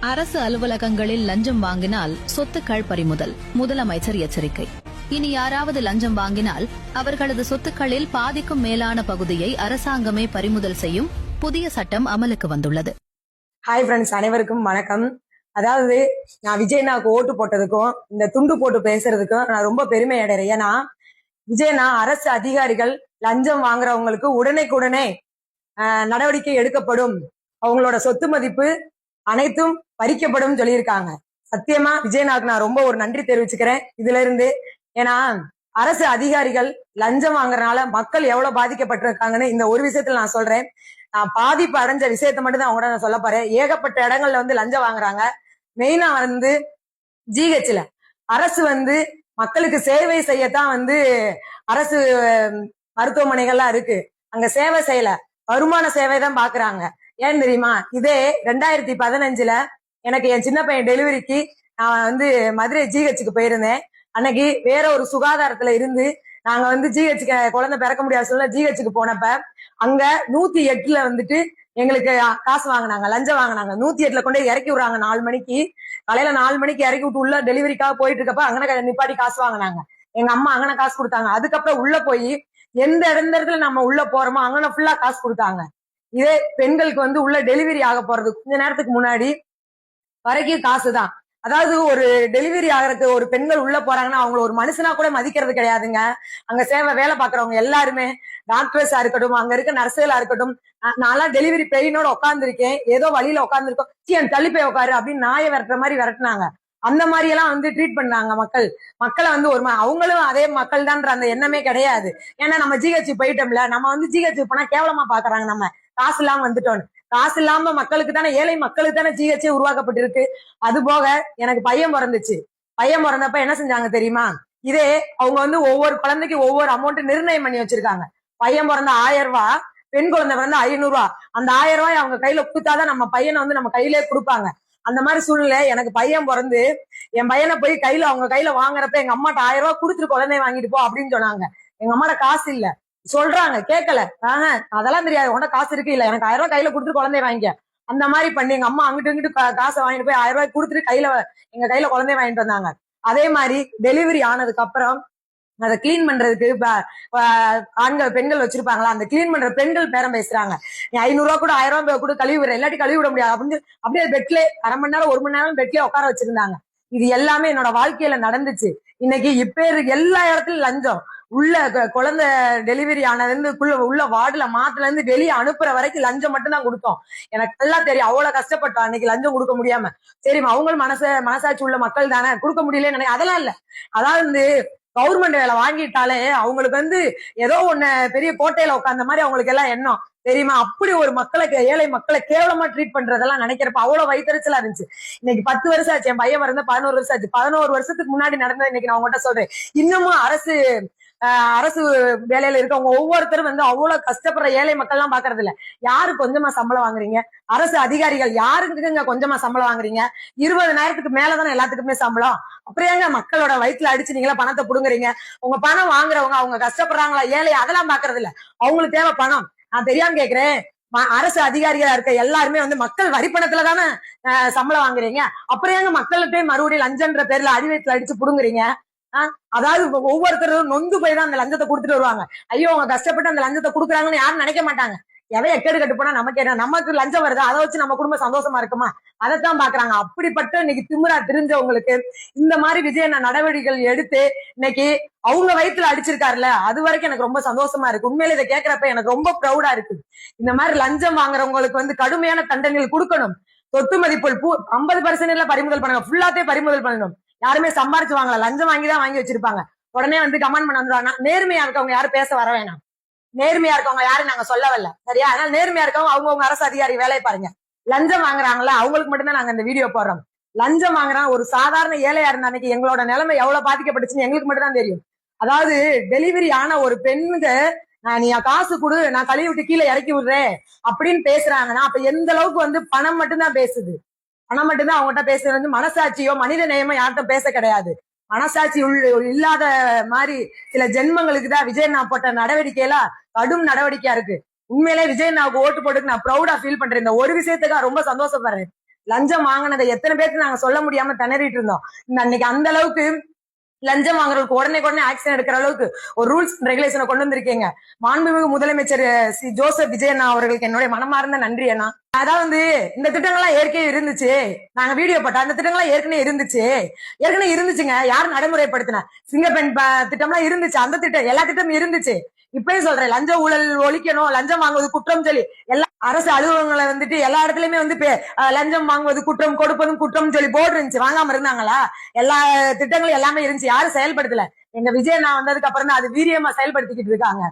அரசு அலுவலகங்களில் லஞ்சம் வாங்கினால் சொத்துக்கள் பறிமுதல், முதலமைச்சர் எச்சரிக்கை. இனி யாராவது லஞ்சம் வாங்கினால் அவர்களது சொத்துக்களில் பாதிக்கும் மேலான பகுதியை அரசாங்கமே பறிமுதல் செய்யும் புதிய சட்டம் அமலுக்கு வந்துள்ளது. ஹாய் ஃப்ரெண்ட்ஸ், அனைவருக்கும் வணக்கம். அதாவது நான் விஜயண்ணாவுக்கு ஓட்டு போட்டதுக்கும் இந்த துண்டு போட்டு பேசுறதுக்கும் நான் ரொம்ப பெருமை அடைறேன். ஏன்னா விஜயண்ணா அரசு அதிகாரிகள் லஞ்சம் வாங்குறவங்களுக்கு உடனே நடவடிக்கை எடுக்கப்படும், அவங்களோட சொத்து மதிப்பு அனைத்தும் பறிக்கப்படும் சொல்லியிருக்காங்க. சத்தியமா விஜயண்ணாவுக்கு நான் ரொம்ப ஒரு நன்றி தெரிவிச்சுக்கிறேன் இதுல இருந்து. ஏன்னா அரசு அதிகாரிகள் லஞ்சம் வாங்குறதுனால மக்கள் எவ்வளவு பாதிக்கப்பட்டிருக்காங்கன்னு இந்த ஒரு விஷயத்துல நான் சொல்றேன். நான் பாதிப்பு அடைஞ்ச விஷயத்த மட்டும் தான் அவங்களோட நான் சொல்ல போறேன். ஏகப்பட்ட இடங்கள்ல லஞ்சம் வாங்குறாங்க. மெயினா ஜிஹெச்ல அரசு மக்களுக்கு சேவை செய்யத்தான் அரசு மருத்துவமனைகள்லாம் இருக்கு. அங்க சேவை செய்யல, வருமான சேவை தான் பாக்குறாங்க. ஏன் தெரியுமா? இதே 2015 எனக்கு என் சின்ன பையன் டெலிவரிக்கு நான் மதுரை ஜிஹெச்சுக்கு போயிருந்தேன். அன்னைக்கு வேற ஒரு சுகாதாரத்துல இருந்து நாங்க ஜிஹெச்சுக்கு குழந்தை பிறக்க முடியாத சொல்ல ஜிஹெச்சுக்கு போனப்ப அங்க 108ல எங்களுக்கு காசு வாங்கினாங்க, லஞ்சம் வாங்கினாங்க. 108ல கொண்டு இறக்கி விடுறாங்க 4 மணிக்கு, காலையில 4 மணிக்கு இறக்கி விட்டு உள்ள டெலிவரிக்காக போயிட்டு இருக்கப்ப அங்கன நிப்பாட்டி காசு வாங்கினாங்க. எங்க அம்மா அங்கன காசு கொடுத்தாங்க. அதுக்கப்புறம் உள்ள போய் எந்த இடத்துல நம்ம உள்ள போறோமோ அங்கன ஃபுல்லா காசு கொடுத்தாங்க. இதே பெண்களுக்கு உள்ள டெலிவரி ஆக போறது கொஞ்ச நேரத்துக்கு முன்னாடி வரைக்கும் காசுதான். அதாவது ஒரு டெலிவரி ஆகிறதுக்கு ஒரு பெண்கள் உள்ள போறாங்கன்னா அவங்கள ஒரு மனுஷனா கூட மதிக்கிறது கிடையாதுங்க. அங்க வேலை பாக்குறவங்க எல்லாருமே, டாக்டர்ஸா இருக்கட்டும், அங்க இருக்க நர்ஸுகளா இருக்கட்டும். நான்லாம் டெலிவரி பெயினோட உட்காந்துருக்கேன், ஏதோ வழியில உட்காந்துருக்கோம், என் தள்ளி போய் உட்காரு அப்படின்னு நாயை விரட்டுற மாதிரி விரட்டினாங்க. அந்த மாதிரி எல்லாம் ட்ரீட் பண்ணாங்க மக்களை ஒரு அவங்களும் அதே மக்கள் தான்ற அந்த எண்ணமே கிடையாது. ஏன்னா நம்ம ஜிஹெச் போயிட்டோம்ல, நம்ம ஜிஹெச் போனா கேவலமா பாக்குறாங்க. நம்ம காசு இல்லாம வந்துட்டோம். காசு இல்லாம மக்களுக்கு தானே, ஏழை மக்களுக்கு தானே ஜிஹெச் உருவாக்கப்பட்டிருக்கு. அது போக எனக்கு பையன் பிறந்துச்சு. பையன் பிறந்தப்ப என்ன செஞ்சாங்க தெரியுமா? இதே அவங்க ஒவ்வொரு குழந்தைக்கு ஒவ்வொரு அமௌண்ட் நிர்ணயம் பண்ணி வச்சிருக்காங்க. பையன் பிறந்த 1000 ரூபாய், பெண் குழந்தை பிறந்த 500 ரூபாய். அந்த 1000 ரூபாய் அவங்க கையில கொடுத்தாதான் நம்ம பையனை நம்ம கையிலே கொடுப்பாங்க. அந்த மாதிரி சூழ்நிலை எனக்கு பையன் பிறந்து என் பையனை போய் அவங்க கையில வாங்குறப்ப எங்க அம்மாட்ட 1000 ரூபாய் கொடுத்துட்டு குழந்தைய வாங்கிட்டு போ அப்படின்னு சொன்னாங்க. எங்க அம்மாட்ட காசு இல்ல சொல்றாங்க, கேட்கல. அதெல்லாம் தெரியாது, உன்ன காசு இருக்கு இல்ல, எனக்கு 1000 ரூபாய் கையில கொடுத்துட்டு குழந்தைய வாங்கிக்க. அந்த மாதிரி பண்ணி எங்க அம்மா அங்கிட்டு இங்கிட்டு காசை வாங்கிட்டு போய் 1000 ரூபாய் கொடுத்துட்டு எங்க கையில குழந்தைய வாங்கிட்டு வந்தாங்க. அதே மாதிரி டெலிவரி ஆனதுக்கு அப்புறம் அதை கிளீன் பண்றதுக்கு ஆண்கள் பெண்கள் வச்சிருப்பாங்களா, அந்த கிளீன் பண்ற பெண்கள் பேரம் பேசுறாங்க. நீ 500 ரூபாய் கூட 1000 ரூபாய் கூட கழுவி விடுற, இல்லாட்டி கழுவி விட முடியாது அப்படின்னு அப்படியே பெட்ல 1/2 மணி நேரம் 1 மணி நேரம் பெட்லயே உட்கார வச்சிருந்தாங்க. இது எல்லாமே என்னோட வாழ்க்கையில நடந்துச்சு. இன்னைக்கு இப்ப எல்லா இடத்துலயும் லஞ்சம். உள்ள குழந்தை டெலிவரி ஆனதுக்குள்ள உள்ள வார்டுல மாட்டுல இருந்து வெளியே அனுப்புற வரைக்கும் லஞ்சம் மட்டும் தான் கொடுத்தோம். எனக்கு எல்லாம் தெரியும், அவ்வளவு கஷ்டப்பட்டோம் அன்னைக்கு லஞ்சம் கொடுக்க முடியாம. சரிம்மா, அவங்களும் மனசாட்சி உள்ள மக்கள் தானே, கொடுக்க முடியலன்னு அதெல்லாம் இல்ல. அதாவது கவர்மெண்ட் வேலை வாங்கிட்டாலே அவங்களுக்கு ஏதோ ஒண்ணு பெரிய கோட்டையில உட்கார்ந்த மாதிரி அவங்களுக்கு எல்லாம் எண்ணம் தெரியுமா? அப்படி ஒரு ஏழை மக்களை கேவலமா ட்ரீட் பண்றதெல்லாம் நினைக்கிறப்ப அவ்வளவு வயிற்றுச்சலா இருந்துச்சு. இன்னைக்கு 10 வருஷம் ஆச்சு, என் பையன் 11 வருஷம் ஆச்சு. 11 வருஷத்துக்கு முன்னாடி நடந்தது இன்னைக்கு நான் உங்கள்கிட்ட சொல்றேன். இன்னமும் அரசு வேலையில இருக்கவங்க ஒவ்வொருத்தரும் அவ்வளவு கஷ்டப்படுற ஏழை மக்கள் எல்லாம் பாக்குறது இல்ல. யாரு கொஞ்சமா சம்பளம் வாங்குறீங்க? அரசு அதிகாரிகள் யாருக்குங்க கொஞ்சமா சம்பளம் வாங்குறீங்க? 20,000க்கு மேலதானே எல்லாத்துக்குமே சம்பளம். அப்புறம் ஏங்க மக்களோட வயிற்றுல அடிச்சு நீங்களா பணத்தை புடுங்குறீங்க? உங்க பணம் வாங்குறவங்க அவங்க கஷ்டப்படுறாங்களா ஏழை அதெல்லாம் பாக்குறது இல்ல. அவங்களுக்கு தேவை பணம். நான் தெரியாம கேக்குறேன், அரசு அதிகாரிகளா இருக்க எல்லாருமே மக்கள் வரி பணத்துல தானே சம்பளம் வாங்குறீங்க. அப்புறம் ஏங்க மக்கள்கிட்ட மறுபடியும் லஞ்சம்ன்ற பேர்ல அடிவயத்துல அடிச்சு புடுங்குறீங்க? அதாவது ஒவ்வொருத்தரும் நொந்து போய் தான் அந்த லஞ்சத்தை கொடுத்துட்டு வருவாங்க. ஐயோ அவங்க கஷ்டப்பட்டு அந்த லஞ்சத்தை கொடுக்குறாங்கன்னு யாரும் நினைக்க மாட்டாங்க. எவை எக்கேடு கட்டு போனா நமக்கு லஞ்சம் வருது, அதை வச்சு நம்ம குடும்பம் சந்தோஷமா இருக்குமா? அதைத்தான் பாக்குறாங்க. அப்படிப்பட்ட இன்னைக்கு திமிரா தெரிஞ்சவங்களுக்கு இந்த மாதிரி விஜயண்ணா நடவடிக்கைகள் எடுத்து இன்னைக்கு அவங்க வயிற்றுல அடிச்சிருக்காருல்ல, அது வரைக்கும் எனக்கு ரொம்ப சந்தோஷமா இருக்கு. உண்மையில இதை கேட்கிறப்ப எனக்கு ரொம்ப ப்ரௌடா இருக்கு. இந்த மாதிரி லஞ்சம் வாங்குறவங்களுக்கு கடுமையான தண்டனைகள் கொடுக்கணும். சொத்து மதிப்புகள் 50% பறிமுதல் பண்ணுங்க, ஃபுல்லாத்தே பறிமுதல் பண்ணணும். யாருமே சம்பாரிச்சு வாங்கல, லஞ்சம் வாங்கிதான் வாங்கி வச்சிருப்பாங்க. உடனே கமெண்ட் பண்ண வந்துருவாங்க. நேர்மையா இருக்கவங்க யாரும் பேச வர வேணாம். நேர்மையா இருக்கவங்க யாரும் நாங்க சொல்லவில்லை, சரியா? அதனால நேர்மையா இருக்கவங்க அவங்கவுங்க அரசு அதிகாரி வேலையை பாருங்க. லஞ்சம் வாங்குறாங்களா அவங்களுக்கு மட்டும்தான் நாங்க இந்த வீடியோ போடுறோம். லஞ்சம் வாங்குறான் ஒரு சாதாரண ஏழையா இருந்த அன்னைக்கு எங்களோட நிலைமை எவ்வளவு பாதிக்கப்பட்டுச்சுன்னு எங்களுக்கு மட்டும் தான் தெரியும். அதாவது டெலிவரி ஆன ஒரு பெண்ணுக்கு நீ காசு கொடு, நான் கழுவி விட்டு கீழே இறக்கி விடுறேன் அப்படின்னு பேசுறாங்கன்னா அப்ப எந்த அளவுக்கு பணம் மட்டும்தான் பேசுது. பணம் மட்டும்தான் அவங்ககிட்ட பேசுறது. மனசாட்சியோ மனித நேயமோ யார்கிட்ட பேச கிடையாது. மனசாட்சி இல்லாத மாதிரி சில ஜென்மங்களுக்கு தான் விஜயண்ணா போட்ட நடவடிக்கையெல்லாம் கடும் நடவடிக்கையா இருக்கு. உண்மையிலே விஜயண்ணாவுக்கு ஓட்டு போட்டுக்கு நான் ப்ரௌடா ஃபீல் பண்றேன். இந்த ஒரு விஷயத்துக்காக ரொம்ப சந்தோஷப்படுறேன். லஞ்சம் வாங்கினதை எத்தனை பேருக்கு நாங்க சொல்ல முடியாம திணறிட்டு இருந்தோம். அன்னைக்கு அந்த அளவுக்கு லஞ்சம் வாங்குறவங்களுக்கு உடனே ஆக்ஷன் எடுக்கிற அளவுக்கு ஒரு ரூல்ஸ் ரெகுலேஷனை கொண்டு வந்திருக்கீங்க. மாண்புமிகு முதலமைச்சர் ஜோசப் விஜயண்ணா அவர்களுக்கு என்னுடைய மனமார்ந்த நன்றி அண்ணா. அதாவது இந்த திட்டங்கள்லாம் ஏற்கனவே இருந்துச்சு, நாங்க வீடியோ போட்டோம், அந்த திட்டங்கள்லாம் ஏற்கனவே இருந்துச்சுங்க. யாரும் நடைமுறைப்படுத்தின சிங்கப்பெண் திட்டம்லாம் இருந்துச்சு, அந்த திட்டம் எல்லா திட்டமும் இருந்துச்சு. இப்பயும் சொல்றேன், லஞ்ச ஊழல் ஒழிக்கணும், லஞ்சம் வாங்குவது குற்றம் சொல்லி எல்லா அரசு அலுவலகங்களை வந்துட்டு எல்லா இடத்துலயுமே வந்து லஞ்சம் வாங்குவது குற்றம், கொடுப்பதும் குற்றம் சொல்லி போர்டு இருந்துச்சு. வாங்காம இருந்தாங்களா? எல்லா திட்டங்களும் எல்லாமே இருந்துச்சு, யாரும் செயல்படுத்தல. எங்க விஜய் நான் வந்ததுக்கு அப்புறம் தான் அது வீரியமா செயல்படுத்திக்கிட்டு இருக்காங்க.